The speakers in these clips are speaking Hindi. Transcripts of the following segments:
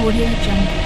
Audio Jungle.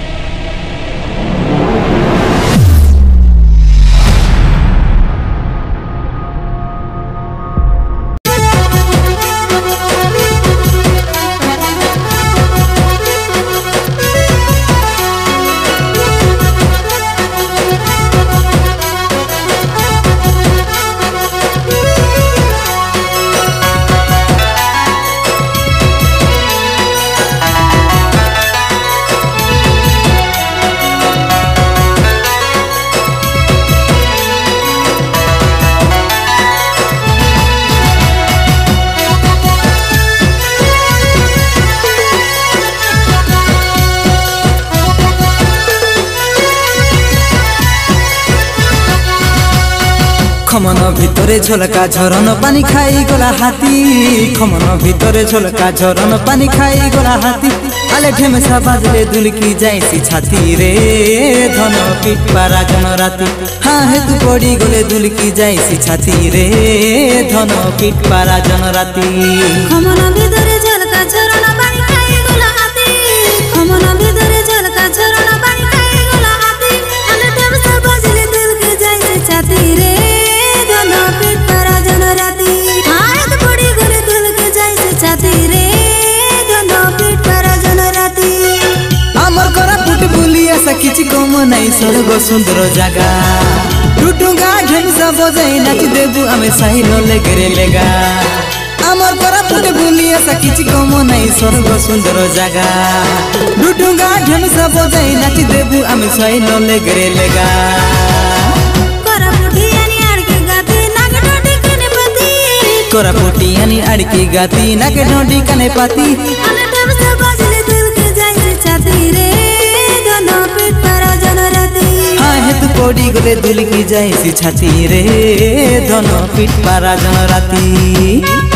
खमन भितरे झलका झरन पानी खाई गला हाथी खमन भितरे झलका झरन पानी खाई गला हाथी आले ढेमसा बाजले दुलकी जाइसी छाती रे धन पिट पारा जन राती हाँ हेतु पड़ी गले दुलकी जाइसी छाती रे धन पिट पारा जन राती खमन भितरे झलका झरन पानी खाई गला हाथी खमन भितरे झलका झरन पानी खाई गला हाथी आले ढेमसा बाजले दुलकी जाइसी छाती रे किछि कम नहीं स्वर्ग सुंदर जगा टुटुंगा ढेमसा बजाई नाच देबू आमे साही नले गेरे लेगा आमर करा फुटे बुली ऐसा किछि कम नहीं स्वर्ग सुंदर जगा टुटुंगा ढेमसा बजाई नाच देबू आमे साही नले गेरे लेगा करा पुटियानी अड़की गाती नाग ढोडी कने पाती करा पुटियानी अड़की गाती नाग ढोडी कने पाती आले ढेमसा बजले दिल के जाई छाती रे पड़ी गले दुलकी जाइसी छाती रे धन पिट पारा जन राती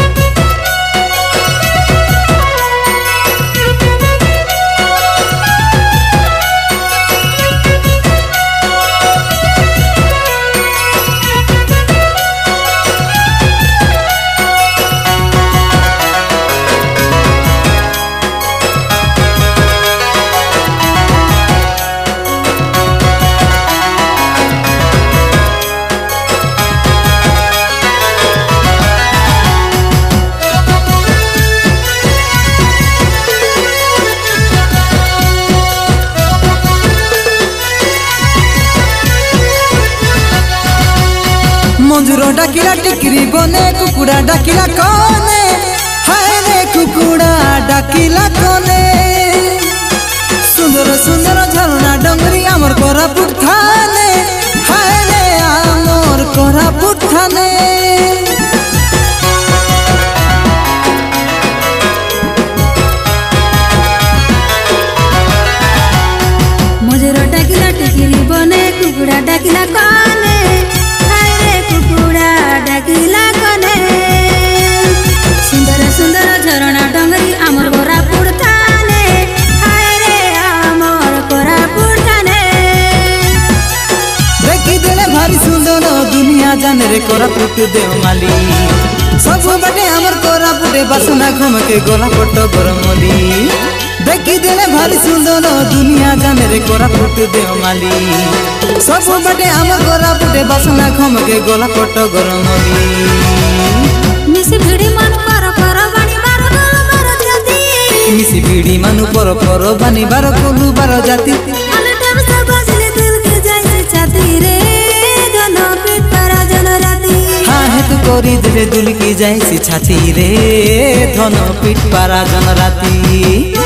मंजूरो डाकिला टिकरी बने कुकुड़ा डाकिला कोने हाय रे कुकुड़ा डाकिला कोने सुंदर सुंदर झरना डंगरी आमर कोरापुट थाने हाय रे आमर कोरापुट थाने मंजूरो डाकिला टिकरी बने कुकुड़ा डाकिला कोने सुंदर सुंदर झरणा डंगरी आमर कोरापुट थाने हाय रे आमर कोरापुट थाने देखी देले भारी सुंदर दुनिया जाने रे कोरापुट देवमाली सब बाटे आमर कोरापुटे बासना घम के गोलापट गरमली देखी देले भारी सुंदर दुनिया जाने रे कोरापुट देवमाली सब बाटे आमर कोरापुटे बासना घम के गोलापट गरमली मिसी भिड़ी मानु पर बानी बारो गोल बारो जाती मिसी भिड़ी मानु पर बानी बारो गोलू बारो जाती आले ढेमसा बजले दिल के जाई छाती रे धन पिट पारा जन राती हाँ हेतु करी दिले दुलकी जाइसी छाती रे धन पिट पारा जन राती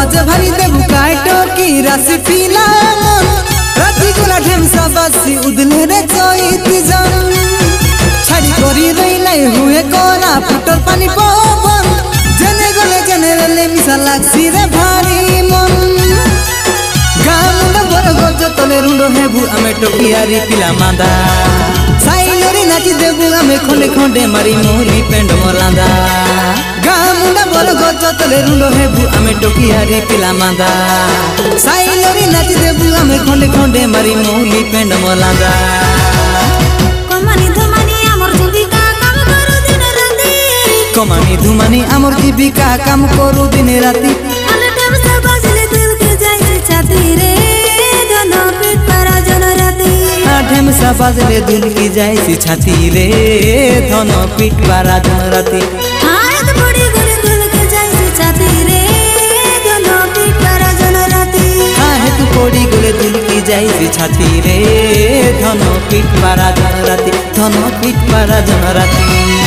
बाजे भारी देबू काटो की राशि पीला मन राती गोला ढेमसा बासी उदले रे चोइत जन छाड़ी करी रही हुए कोना फुटल पानी पवन जने गले जने रेले मिसा लागसी रे भारी मन गामुंडा बर गज तले रुंडो हेबू आमे टोकियारी पिला मांदा साइलोरी नाची देबू आमे खंडे खंडे मारी मोली पेंड मलांदा गामुंडा बर गज तले रुंडो हेबू आमे टोकियारी पिला मांदा साइलोरी नाची देबू आमे खंडे खंडे मारी मोली पेंड मलांदा कमानी धमानी आमर जीविका काम करू दिन राती कमानी धुमानी आमर जीविका काम करू दिन राती आले ढेमसा बाजले दिल के जाई छाती रे दोनों पीठ पर जन राती ढेमसा बाजले दिल की जाई छाती रे दोनों पीठ पर जन राती हाय तो बड़ी गोली दिल के जाई छाती रे दोनों पीठ पर जन राती काहे तू कोड़ी गोले दिल की जाई छाती रे धनो पीठ पर जन राती धनो पीठ पर जन राती।